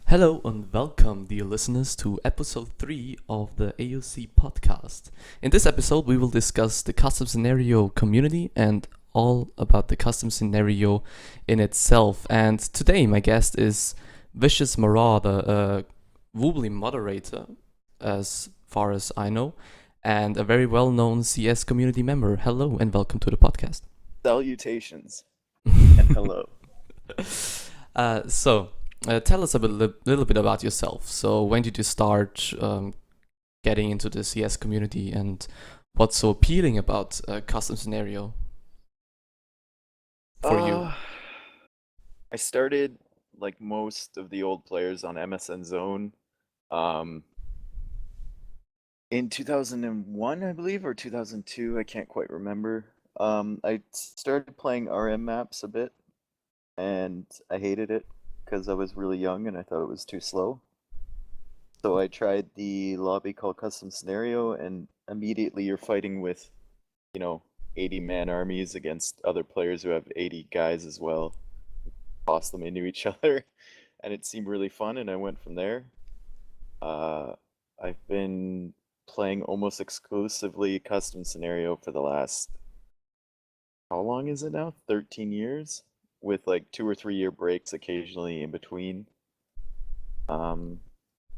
Hello and welcome, dear listeners, to episode 3 of the AOC podcast. In this episode, we will discuss the custom scenario community and all about the custom scenario in itself. And today, my guest is ViCious Marauder, a Woobly moderator, as far as I know, and a very well known CS community member. Hello and welcome to the podcast. Salutations and hello. Tell us little bit about yourself. So, when did you start getting into the CS community, and what's so appealing about custom scenario for you? I started like most of the old players on MSN Zone um, in 2001, I believe, or 2002. I can't quite remember. I started playing RM maps a bit, and I hated it because I was really young and I thought it was too slow. So I tried the lobby called Custom Scenario, and immediately you're fighting with, 80-man armies against other players who have 80 guys as well. Toss them into each other, and it seemed really fun, and I went from there. Uh, I've been playing almost exclusively Custom Scenario for the last, how long is it now? 13 years, with like 2 or 3 year breaks occasionally in between. Um,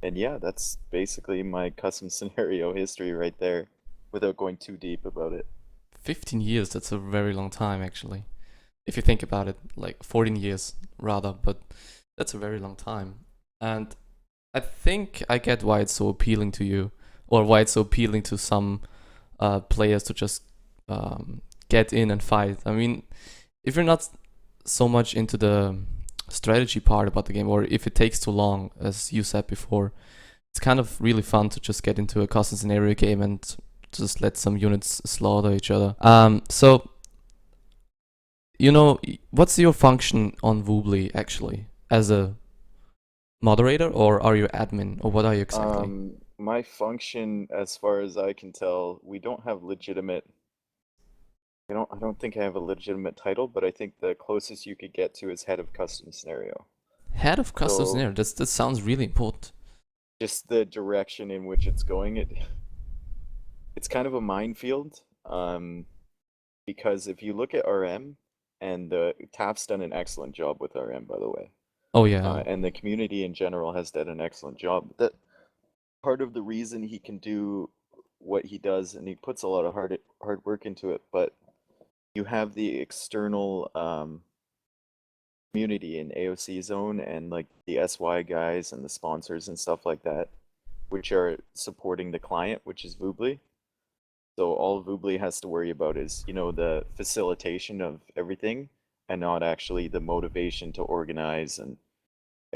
and yeah, that's basically my custom scenario history right there, without going too deep about it. 15 years, that's a very long time, actually. If you think about it, like 14 years rather, but that's a very long time. And I think I get why it's so appealing to you, or why it's so appealing to some players to just get in and fight. I mean, if you're not so much into the strategy part about the game, or if it takes too long, as you said before, it's kind of really fun to just get into a custom scenario game and just let some units slaughter each other. What's your function on Woobly actually? As a moderator, or are you admin, or what are you exactly? My function, as far as I can tell, we don't have legitimate. I don't think I have a legitimate title, but I think the closest you could get to is head of custom scenario. Head of custom So scenario. That sounds really important. just the direction in which it's going, it's kind of a minefield. Because if you look at RM, and the TAF's done an excellent job with RM, by the way, Oh yeah, and the community in general has done an excellent job. That part of the reason he can do what he does, and he puts a lot of hard work into it. But you have the external community in AOC zone, and like the SY guys and the sponsors and stuff like that, which are supporting the client, which is Voobly. So all Voobly has to worry about is, the facilitation of everything, and not actually the motivation to organize and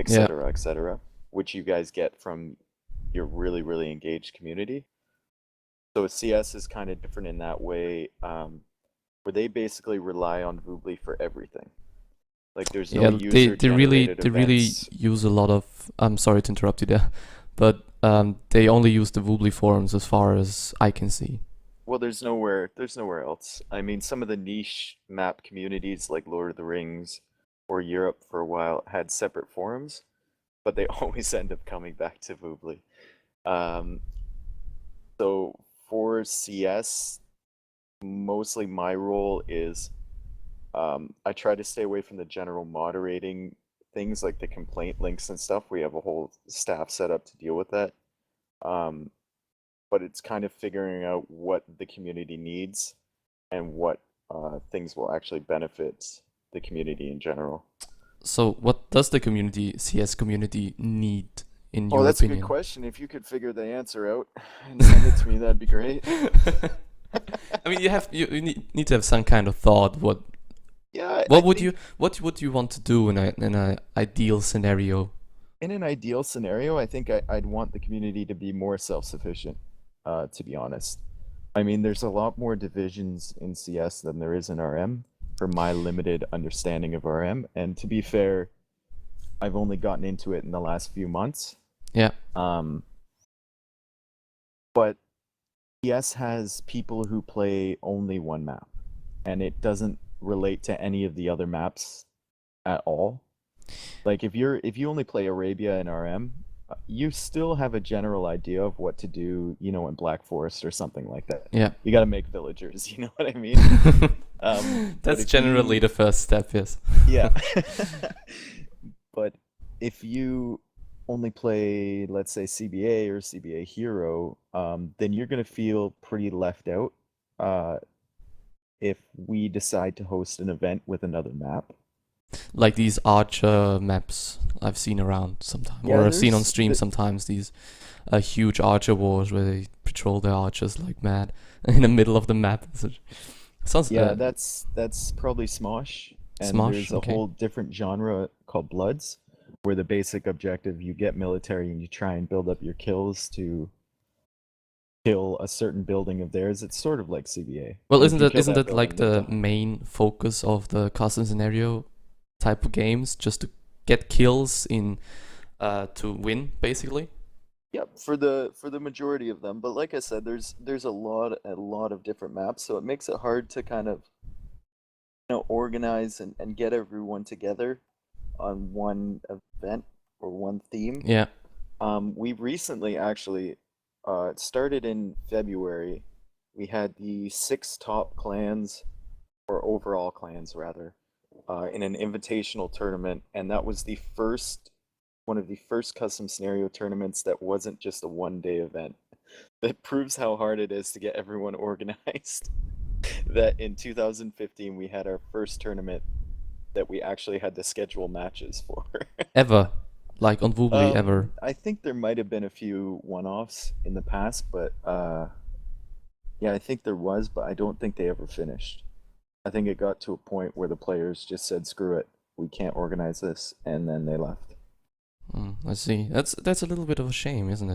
yeah. et cetera, which you guys get from your really, really engaged community. So CS is kind of different in that way, where they basically rely on Voobly for everything. Like there's no Yeah, user-generated they really events. use a lot of. I'm sorry to interrupt you there, but they only use the Woobly forums as far as I can see. Well, there's nowhere else. I mean, some of the niche map communities like Lord of the Rings or Europe for a while had separate forums, but they always end up coming back to Voobly. Um, so for CS, mostly my role is I try to stay away from the general moderating things like the complaint links and stuff. We have a whole staff set up to deal with that. Um, but it's kind of figuring out what the community needs and what things will actually benefit the community in general. So, what does the CS community, need, in Oh, your that's a good opinion? question. If you could figure the answer out and send it to me, that'd be great. I mean, you need to have some kind of thought. Yeah, I What would think would you want to do in a ideal scenario? in an ideal scenario, I think I'd want the community to be more self-sufficient, to be honest. I mean, there's a lot more divisions in CS than there is in RM, from my limited understanding of RM. And to be fair, I've only gotten into it in the last few months. Yeah, Um, but CS has people who play only one map, and it doesn't relate to any of the other maps at all. Like if you only play Arabia and RM, you still have a general idea of what to do, in Black Forest or something like that. Yeah. You got to make villagers, you know what I mean? But That's if generally you, the first step, yes. yeah. But if you only play, let's say, CBA or CBA Hero, then you're gonna feel pretty left out uh, if we decide to host an event with another map. Like these archer maps I've seen around sometimes, Yeah, or I've seen on stream sometimes, these huge archer wars where they patrol their archers like mad in the middle of the map. Sounds yeah, that's probably Smosh, and Smosh, there's a okay. whole different genre called Bloods, where the basic objective you get military and you try and build up your kills to kill a certain building of theirs. It's sort of like CBA, Well, and if you kill isn't that that like building, you the die. main focus of the custom scenario type of games, just to get kills in to win, basically? Yep, for the majority of them. But like I said, there's a lot of different maps, so it makes it hard to kind of organize and get everyone together on one event or one theme. Yeah. We recently actually it started in February. We had the six top clans, or overall clans rather, in an invitational tournament, and that was the first one of the first custom scenario tournaments that wasn't just a 1 day event. That proves how hard it is to get everyone organized. That in 2015 we had our first tournament that we actually had to schedule matches for. Ever. Like on Woobly, ever. I think there might have been a few one-offs in the past, but yeah, I think there was, but I don't think they ever finished. I think it got to a point where the players just said, "Screw it, we can't organize this," and then they left. I see. That's a little bit of a shame, isn't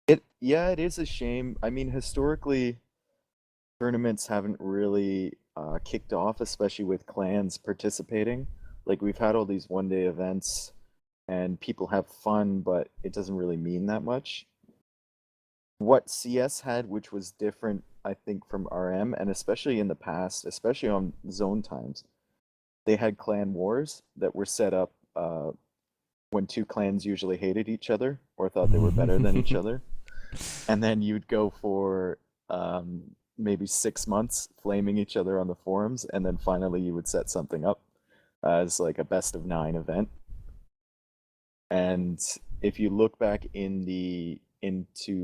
it? Yeah, it is a shame. I mean, historically, tournaments haven't really kicked off, especially with clans participating. Like we've had all these 1 day events, and people have fun, but it doesn't really mean that much. What CS had, which was different, I think, from RM, and especially in the past, especially on zone times, they had clan wars that were set up when two clans usually hated each other or thought they were better than each other. And then you'd go for maybe 6 months flaming each other on the forums, and then finally you would set something up as like a best of 9 event. And if you look back into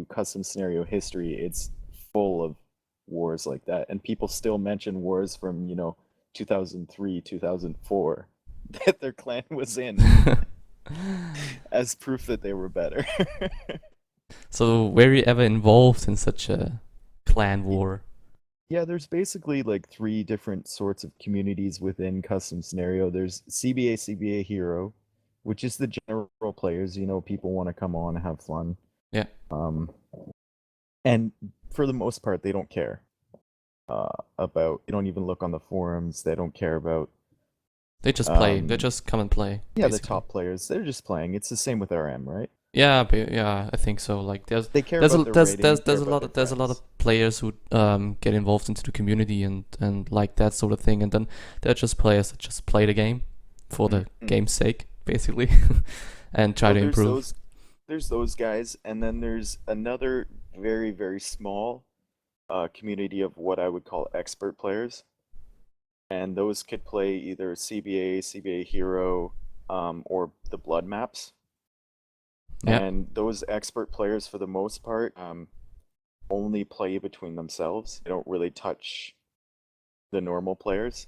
custom scenario history, it's full of wars like that, and people still mention wars from 2003, 2004 that their clan was in as proof that they were better. So, were you ever involved in such a clan war? Yeah, there's basically like three different sorts of communities within custom scenario. There's CBA Hero, which is the general players, people want to come on and have fun. Yeah. Um, and for the most part, they don't care about. They don't even look on the forums. They don't care about. They just play. They just come and play. Yeah, basically. the top players. They're just playing. It's the same with RM, right? Yeah, yeah, I think so. Like They care about their rating, there's care a about lot their of friends. players who get involved into the community and like that sort of thing, and then they're just players that just play the game for the Mhm. game's sake, basically, and try Well, to improve. there's those guys, and then there's another very, very small community of what I would call expert players, and those could play either CBA Hero, or the Blood maps. Yeah. And those expert players, for the most part, only play between themselves. They don't really touch the normal players.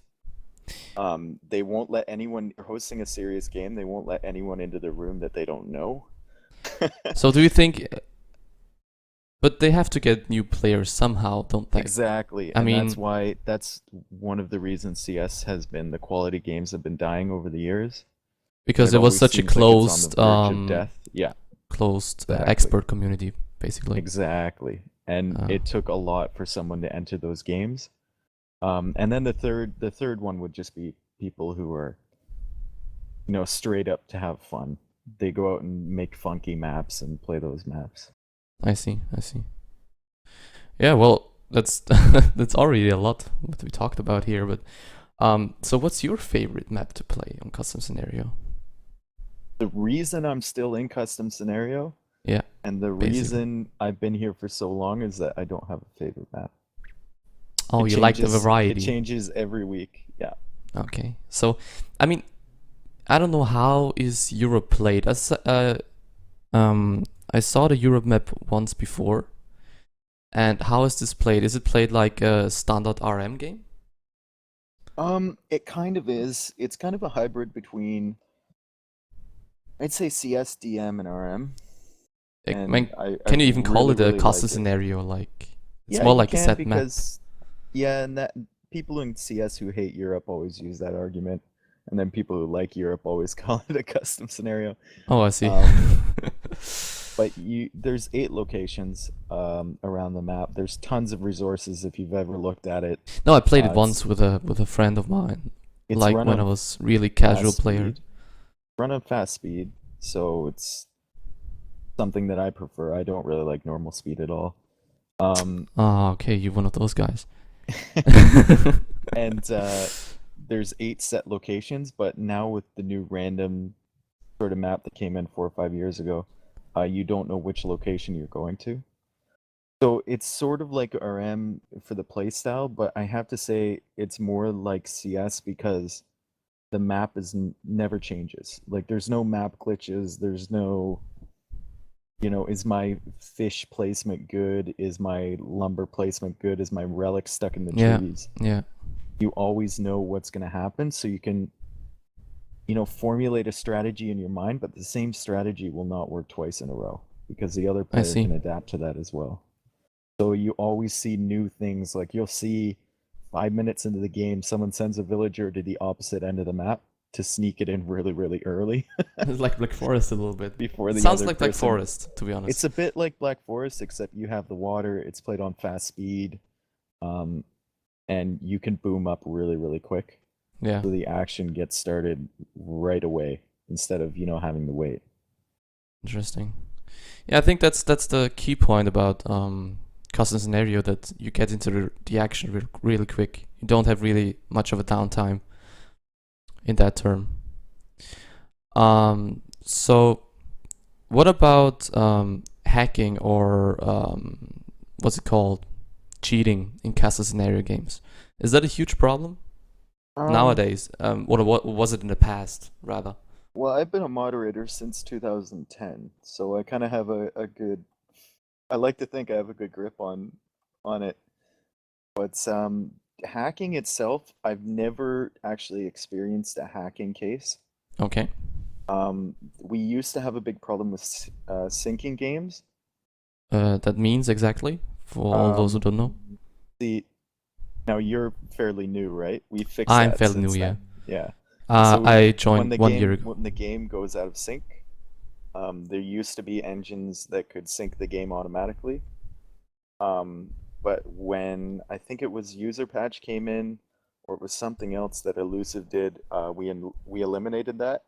They won't let anyone hosting a serious game. They won't let anyone into the room that they don't know. So do you think? But they have to get new players somehow, don't they? Exactly, I and mean, that's one of the reasons CS has been the quality games have been dying over the years, and because it it was always such a seems like it's on the closed verge of death. Yeah, exactly. expert community, basically. Exactly. And Uh, it took a lot for someone to enter those games. And then the third one would just be people who are, straight up to have fun. They go out and make funky maps and play those maps. I see. I see. Yeah, well, that's that's already a lot what we talked about here. But so, what's your favorite map to play on custom scenario? The reason I'm still in custom scenario Yeah, and the basically. reason I've been here for so long is that I don't have a favorite map. Oh, you like the It variety. changes every week. Yeah. Okay. So, I mean, I don't know how is Europe played. Um, I saw the Europe map once before. And how is this played? Is it played like a standard RM game? It kind of is. It's kind of a hybrid between, I'd say, CS, DM, and RM. Like, And man, I can you even call really, it a really custom like it. scenario? Like, it's Yeah, more you like a can set map. because, yeah, and that people in CS who hate Europe always use that argument. And then people who like Europe always call it a custom scenario. Oh, I see. Um, but there's 8 locations around the map. There's tons of resources if you've ever looked at it. No, I played it It's once with a friend of mine, it's like run when I on was really casual fast player. speed. Run on fast speed, so it's something that I prefer. I don't really like normal speed at all. Um, Ah, okay, you're one of those guys. and there's 8 set locations, but now with the new random sort of map that came in 4 or 5 years ago, you don't know which location you're going to. So it's sort of like RM for the playstyle, but I have to say it's more like CS because the map never changes. Like there's no map glitches. There's no, is my fish placement good? Is my lumber placement good? Is my relic stuck in the Yeah, trees? yeah, You always know what's going to happen, so you can, formulate a strategy in your mind, but the same strategy will not work twice in a row because the other I player see. can adapt to that as well. So you always see new things. Like you'll see 5 minutes into the game, someone sends a villager to the opposite end of the map to sneak it in really, really early It's like Black Forest a little bit. before It the sounds other like Black person. Forest, to be It's honest. a bit like Black Forest, except you have the water. It's played on fast speed, um, and you can boom up really, really quick. Yeah, So the action gets started right away instead of having to wait. interesting. Yeah, I think that's the key point about custom scenario, that you get into the action really quick. You don't have really much of a downtime in that term. So what about hacking or what's it called? Cheating in custom scenario games. Is that a huge problem Um, nowadays? What was it in the past, rather? well, I've been a moderator since 2010, so I kind of have a good. I like to think I have a good grip on it. But hacking itself, I've never actually experienced a hacking case. Okay. We used to have a big problem with syncing games. That means exactly for all those who Um, don't know. the Now you're fairly new, right? We fixed I'm that fairly new, since yeah. then. Yeah. So I joined 1 year ago. when the game goes out of sync, there used to be engines that could sync the game automatically. But when I think it was user patch came in, or it was something else that Elusive did, we eliminated that.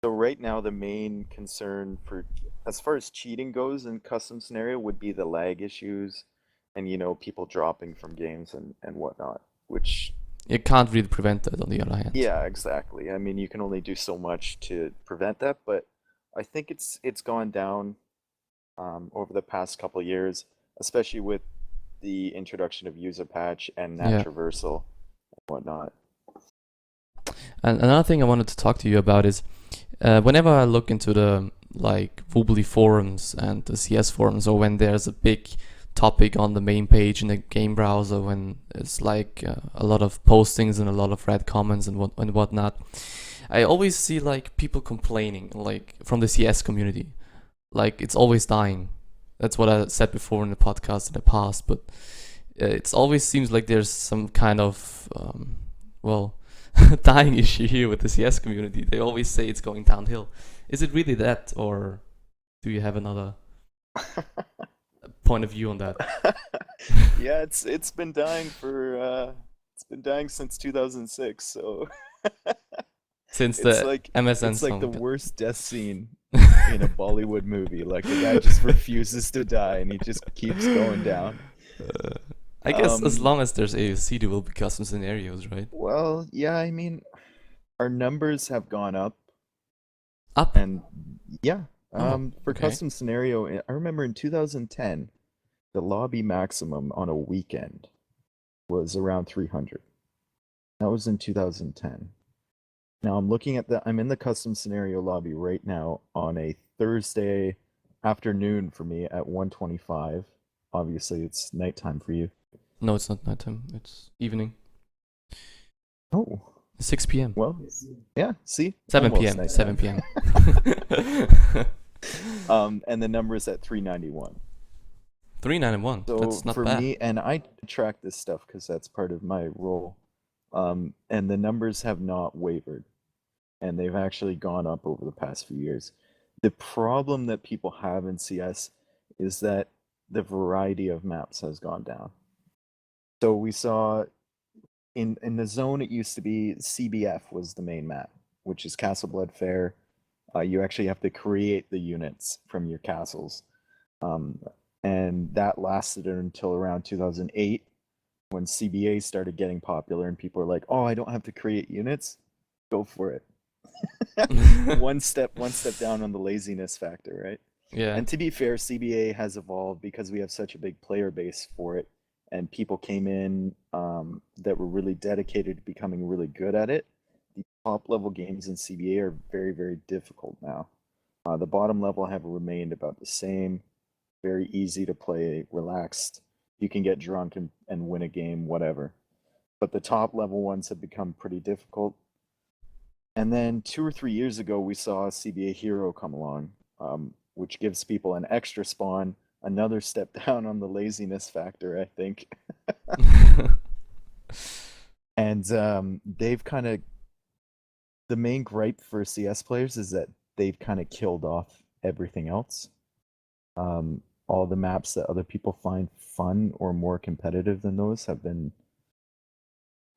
So right now the main concern for as far as cheating goes in custom scenario would be the lag issues and people dropping from games and whatnot. Which You can't really prevent that, on the other hand. yeah, exactly. I mean you can only do so much to prevent that, but I think it's gone down over the past couple of years, especially with the introduction of user patch and nat Yeah. traversal and whatnot. And another thing I wanted to talk to you about is whenever I look into the like Wobbly forums and the CS forums, or when there's a big topic on the main page in the game browser, when it's like a lot of postings and a lot of red comments and whatnot, I always see like people complaining, like from the CS community, like it's always dying. That's what I said before in the podcast in the past, but it always seems like there's some kind of well dying issue here with the CS community. They always say it's going downhill. Is it really that, or do you have another point of view on that? Yeah, it's been dying since 2006, so Since it's the like MSN it's like the song. worst death scene in a Bollywood movie. Like the guy just refuses to die and he just keeps going down. Uh, I guess as Um, long as there's AOC, there will be custom scenarios, right? well, yeah, I mean, our numbers have gone up Up? And yeah, Oh, for okay. custom scenario, I remember in 2010, the lobby maximum on a weekend was around 300. That was in 2010. Now I'm in the custom scenario lobby right now on a Thursday afternoon for me at 1:25. Obviously, it's nighttime for you. No, it's not nighttime. It's evening. Oh, 6 p.m. well, yeah, see, 7 almost p.m. 7 nighttime. p.m. And the number is at 391. 391. So That's not for bad. me, and I track this stuff because that's part of my role. And the numbers have not wavered, and they've actually gone up over the past few years. The problem that people have in CS is that the variety of maps has gone down. So we saw in the zone, it used to be CBF was the main map, which is Castle Blood Fair. You actually have to create the units from your castles. Um, and that lasted until around 2008 when CBA started getting popular and people were like, "Oh, I don't have to create units. Go for it." one step down on the laziness factor, right? Yeah. And to be fair, CBA has evolved because we have such a big player base for it, and people came in that were really dedicated to becoming really good at it. The top level games in CBA are very, very difficult now. The bottom level have remained about the same. Very easy to play, relaxed. You can get drunk and win a game, whatever. But the top level ones have become pretty difficult. And then 2 or 3 years ago, we saw CBA Hero come along, which gives people an extra spawn, another step down on the laziness factor, I think. And they've kind of, the main gripe for CS players is that they've kind of killed off everything else. All the maps that other people find fun or more competitive than those have been,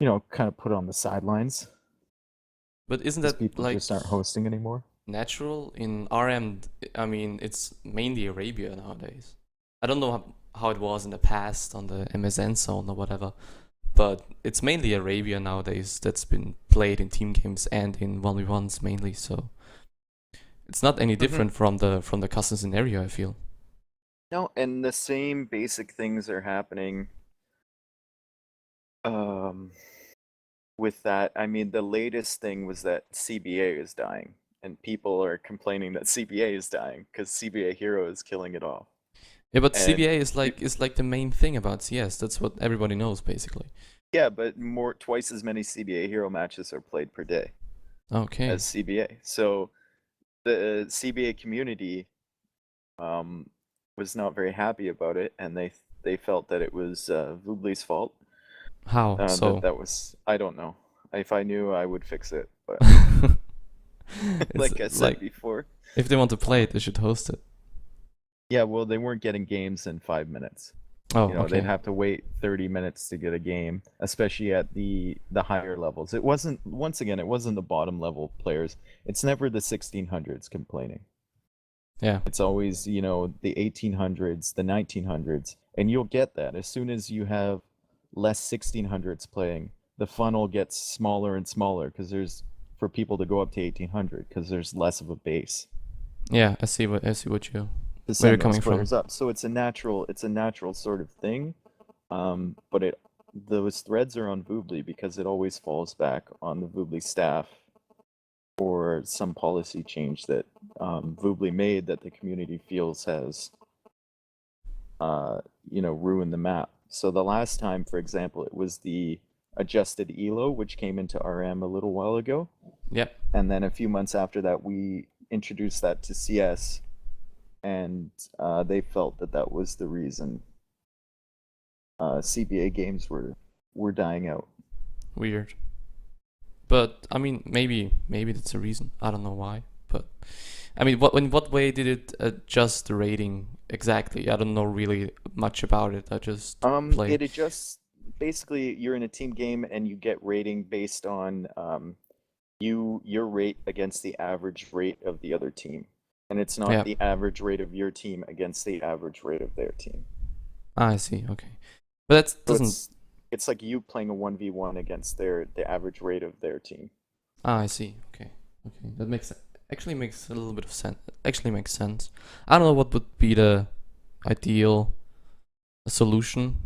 kind of put on the sidelines But isn't because that people like just aren't hosting anymore. natural in RM? I mean, it's mainly Arabia nowadays. I don't know how it was in the past on the MSN zone or whatever, but it's mainly Arabia nowadays that's been played in team games and in 1v1s mainly. So it's not any Mm-hmm. different from the custom scenario, I feel. No, and the same basic things are happening um, with that. I mean, the latest thing was that CBA is dying, and people are complaining that CBA is dying because CBA Hero is killing it all. Yeah, but And CBA is like the main thing about CS. That's what everybody knows basically. yeah, but twice as many CBA Hero matches are played per day Okay. as CBA. So the CBA community um, was not very happy about it, and they felt that it was Vubli's fault. How? That So that was I don't know. If I knew, I would fix it. But it's like I said like before, if they want to play it, um, they should host it. yeah, well, they weren't getting games in 5 minutes. Oh, They'd okay. have to wait 30 minutes to get a game, especially at the higher levels. It wasn't once again, it wasn't the bottom level players. It's never the 1600s complaining. Yeah. It's always, the 1800s, the 1900s, and you'll get that as soon as you have less 1600s playing, the funnel gets smaller and smaller because there's for people to go up to 1800 because there's less of a base Yeah, I see what you to where you're send those coming from. players up. So it's a natural sort of thing. But those threads are on Voobly because it always falls back on the Voobly staff or some policy change that Voobly made that the community feels has ruined the map. So the last time, for example, it was the adjusted ELO, which came into RM a little while ago. Yeah. And then a few months after that, we introduced that to CS, and they felt that that was the reason CBA games were dying out. Weird. But I mean, maybe that's a reason. I don't know why. But I mean, in what way did it adjust the rating exactly? I don't know really much about it. I just play. It adjusts. Basically, you're in a team game and you get rating based on your rate against the average rate of the other team, and it's not Yeah. the average rate of your team against the average rate of their team. I see. Okay. But that So doesn't. it's like you playing a 1v1 against the average rate of their team. I see. Okay. Okay. That makes sense. Actually makes a little bit of sense. Actually makes sense. I don't know what would be the ideal solution.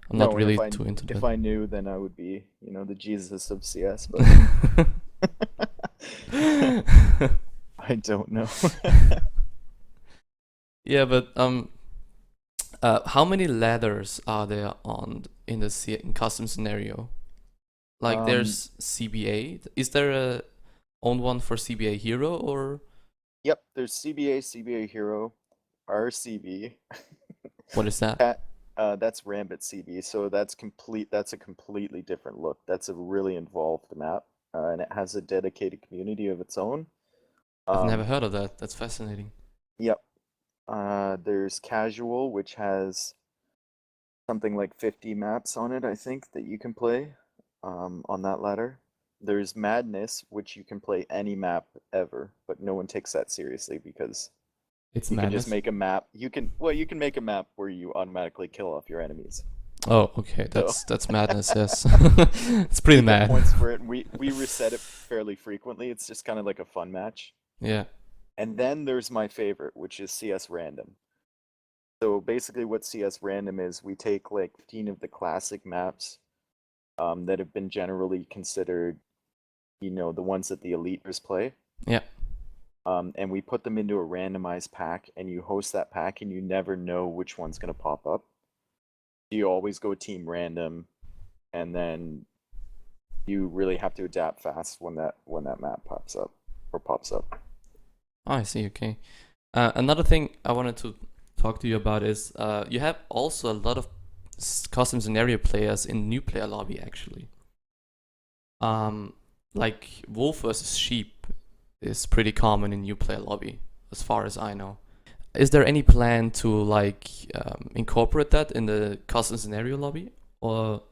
I'm not No, and really too into if that. I knew, then I would be, the Jesus of CS, but I don't know. Yeah, but how many ladders are there on in the in custom scenario? Like Um, there's CBA. Is there a own one for CBA Hero or yep, there's CBA, CBA Hero, RCB. what is that? That that's Rambit CB, so that's a completely different look. That's a really involved map, and it has a dedicated community of its own. I've never Um, heard of that. That's fascinating. yep. There's Casual, which has something like 50 maps on it, I think, that you can play on that ladder. There's Madness, which you can play any map ever, but no one takes that seriously because It's you can just madness. make a map. You can make a map where you automatically kill off your enemies. Oh, okay. So That's madness. Yes, it's pretty you get mad. points for it, and we reset it fairly frequently. It's just kind of like a fun match. Yeah, And then there's my favorite, which is CS Random. So basically, what CS Random is, we take like 15 of the classic maps that have been generally considered, the ones that the eliters play. yeah. And we put them into a randomized pack, and you host that pack, and you never know which one's going to pop up. You always go team random, and then you really have to adapt fast when that map pops up. Oh, I see. Okay. Another thing I wanted to talk to you about is you have also a lot of custom scenario players in new player lobby actually. Um, like wolf versus sheep is pretty common in new player lobby, as far as I know. Is there any plan to like incorporate that in the custom scenario lobby, or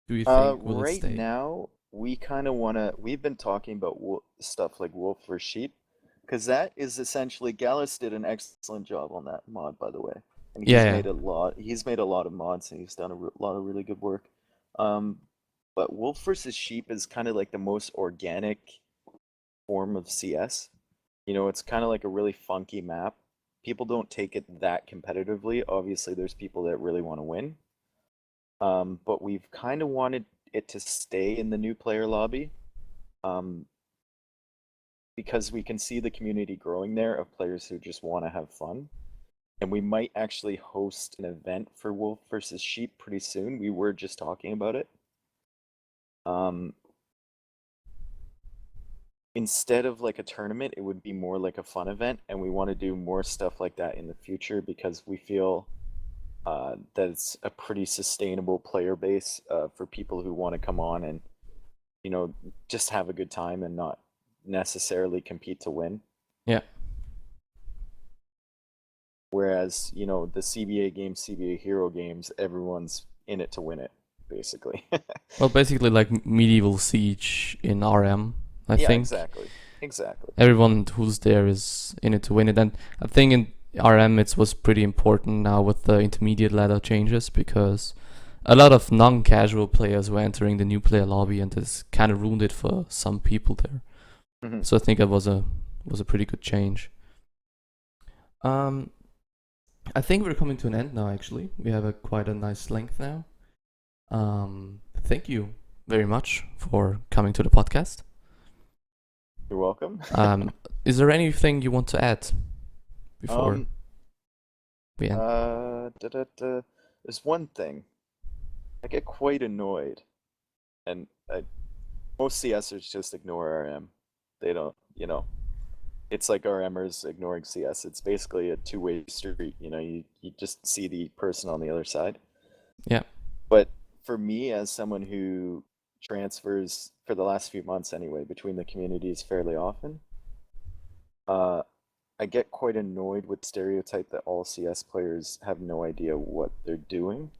do you think will it Right stay? now, we kind of want to. We've been talking about stuff like wolf for sheep, because that is essentially Gallus did an excellent job on that mod, by the way, and Yeah, yeah. He's made a lot of mods, and he's done a lot of really good work. Um, but wolf versus sheep is kind of like the most organic form of CS. It's kind of like a really funky map. People don't take it that competitively. Obviously, there's people that really want to win. But we've kind of wanted it to stay in the new player lobby, um, because we can see the community growing there of players who just want to have fun. And we might actually host an event for Wolf versus Sheep pretty soon. We were just talking about it. Um, Instead of like a tournament, it would be more like a fun event, and we want to do more stuff like that in the future because we feel that it's a pretty sustainable player base for people who want to come on and you know, just have a good time and not necessarily compete to win. Yeah. Whereas, the CBA games, CBA Hero games, everyone's in it to win it, basically. Well, basically like medieval siege in RM, I Yeah, think. exactly. Exactly. Everyone who's there is in it to win it, and I think in RM it was pretty important now with the intermediate ladder changes because a lot of non-casual players were entering the new player lobby, and this kind of ruined it for some people there. Mhm. So I think it was a pretty good change. Um, I think we're coming to an end now. Actually, we have a quite a nice length now. Thank you very much for coming to the podcast. You're welcome. Um, is there anything you want to add before Um, we end? There's one thing. I get quite annoyed, and most CSers just ignore RM. They don't, it's like RMers ignoring CS. It's basically a two-way street. You just see the person on the other side. Yeah. But for me, as someone who transfers for the last few months anyway between the communities fairly often, uh, I get quite annoyed with stereotype that all CS players have no idea what they're doing.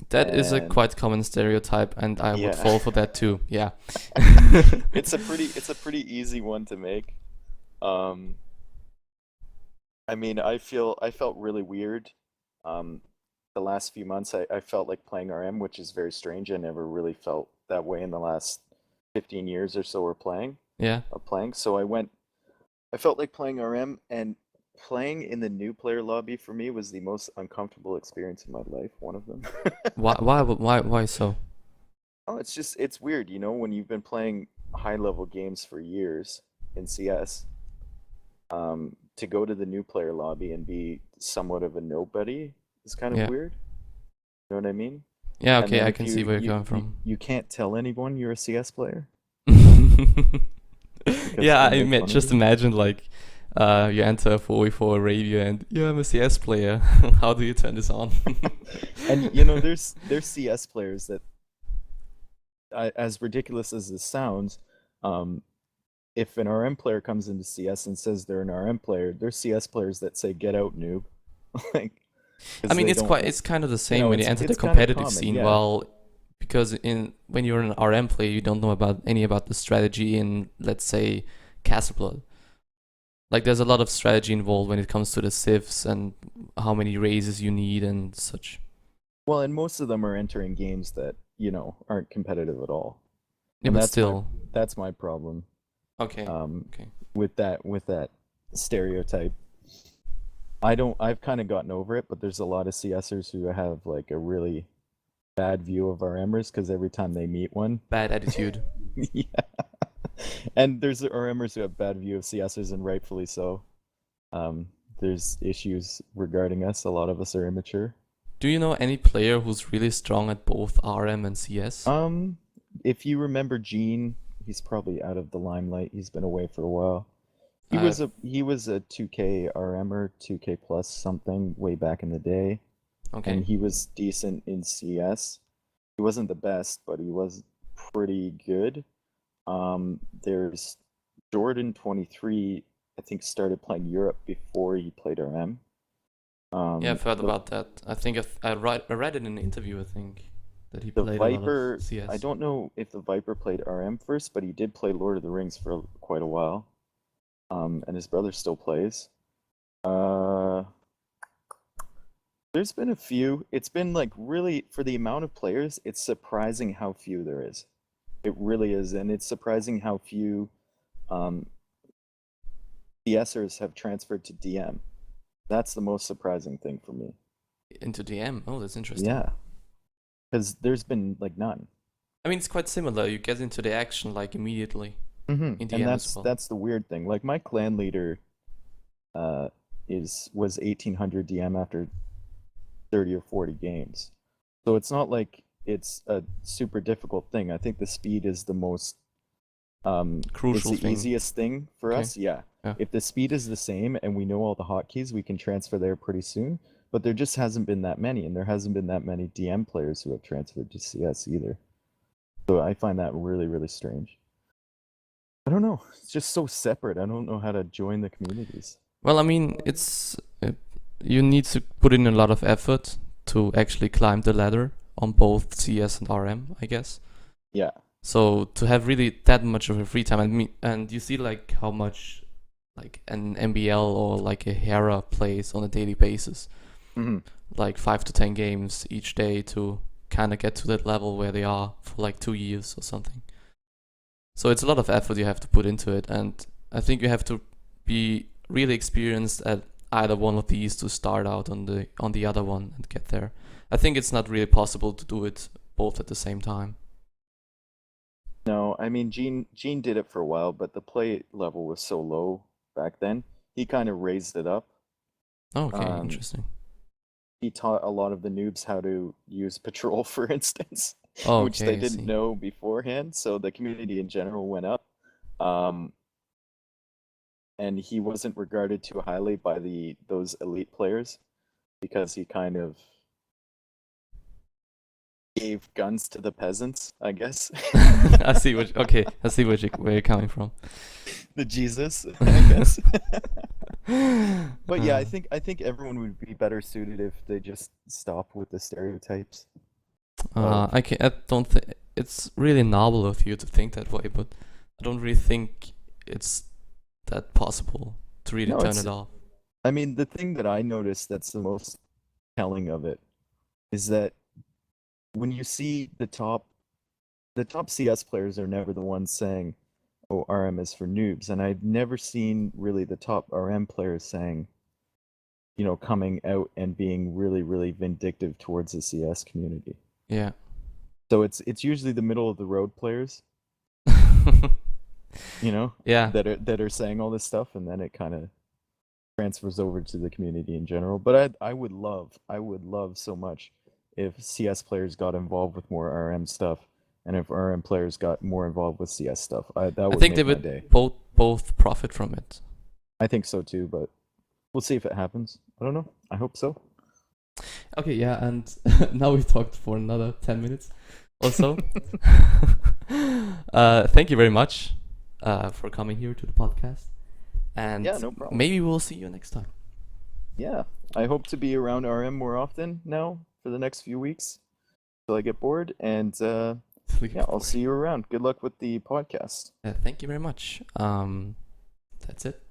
That is a And quite common stereotype, and I would yeah, fall for that too. Yeah. it's a pretty easy one to make. Um, I mean, I felt really weird. Um, the last few months, I felt like playing RM, which is very strange. I never really felt that way in the last 15 years or so were playing Yeah. of playing. So I felt like playing RM, and playing in the new player lobby for me was the most uncomfortable experience in my life, one of them. Why so? Oh, it's weird, when you've been playing high level games for years in CS, to go to the new player lobby and be somewhat of a nobody is kind of Yeah. weird. You know what I mean? Yeah, And okay, then I if can see where you're coming you from. you can't tell anyone you're a CS player because Yeah, they'll make fun of just you. imagine like you enter a 4v4 Arabia and yeah, I'm a CS player. How do you turn this on? And there's CS players that, as ridiculous as this sounds, um, if an RM player comes into CS and says they're an RM player, there's CS players that say "Get out, noob," like I because mean, they don't it's want. kind of the same when you enter the It's kind of competitive common, scene. yeah. Well, because in when you're an RM player, you don't know about the strategy in, let's say, Castle Blood. Like there's a lot of strategy involved when it comes to the civs and how many raises you need and such. Well, and most of them are entering games that aren't competitive at all, Yeah, and but still. that's my problem, Okay. um, Okay. with that stereotype. I've kind of gotten over it, but there's a lot of CSers who have like a really bad view of RMers because every time they meet one, Bad attitude. yeah. And there's RMers who have bad view of CSers, and rightfully so. Um, there's issues regarding us. A lot of us are immature. Do you know any player who's really strong at both RM and CS? Um, if you remember Gene, he's probably out of the limelight. He's been away for a while. I've He was a 2K RMer, 2K plus something way back in the day, and okay. he was decent in CS. He wasn't the best, but he was pretty good. There's Jordan 23, I think started playing Europe before he played RM. Yeah, I've heard The about that. I think I read it in an interview. I think that he the played a lot of Viper, I CS. don't know if the Viper played RM first, but he did play Lord of the Rings for quite a while. And his brother still plays. Uh, there's been a few. It's been like really, for the amount of players, it's surprising how few there is. It really is, and it's surprising how few um, DSers have transferred to DM. That's the most surprising thing for me. Into DM. Oh, that's interesting. Yeah, because there's been like none. I mean, it's quite similar. You get into the action like immediately in And DM as well. that's the weird thing. Like my clan leader uh was 1800 DM after 30 or 40 games. So it's not like it's a super difficult thing. I think the speed is the most it's Crucial the thing. easiest thing for Okay. us. Yeah. Yeah. If the speed is the same and we know all the hotkeys, we can transfer there pretty soon. But there just hasn't been that many, and there hasn't been that many DM players who have transferred to CS either. So I find that really, really strange. I don't know. It's just so separate. I don't know how to join the communities. Well, I mean, it's you need to put in a lot of effort to actually climb the ladder on both CS and RM, I guess. Yeah. So to have really that much of a free time, and you see like how much like an MBL or like a Hera plays on a daily basis, Hmm. like 5 to 10 games each day to kind of get to that level where they are for like 2 years or something. So it's a lot of effort you have to put into it, and I think you have to be really experienced at either one of these to start out on the other one and get there. I think it's not really possible to do it both at the same time. No, I mean Gene did it for a while, but the play level was so low back then. He kind of raised it up. Oh, okay, Um, interesting. he taught a lot of the noobs how to use patrol, for instance, Oh, which they okay, I didn't see. know beforehand. So the community in general went up. Um, and he wasn't regarded too highly by those elite players because he kind of gave guns to the peasants, I guess. I see what. Okay, I see where you're coming from. The Jesus, I guess. But yeah, Uh, I think everyone would be better suited if they just stopped with the stereotypes of I don't think it's really noble of you to think that way, but I don't really think it's that possible to really no, turn it's it off. I mean the thing that I noticed that's the most telling of it is that when you see the top the top CS players are never the ones saying, "Oh, RM is for noobs," and I've never seen really the top RM players saying, coming out and being really, really vindictive towards the CS community. Yeah. So it's usually the middle of the road players, Yeah. that are saying all this stuff, and then it kind of transfers over to the community in general. But I would love so much if CS players got involved with more RM stuff, and if RM players got more involved with CS stuff. That I would think they make my would day. both profit from it. I think so too, but we'll see if it happens. I don't know. I hope so. Okay, yeah, and now we talked for another 10 minutes or so. Thank you very much for coming here to the podcast. And Yeah, no problem. maybe we'll see you next time. Yeah, I hope to be around RM more often now for the next few weeks till I get bored. And yeah, I'll see you around. Good luck with the podcast. Thank you very much. That's it.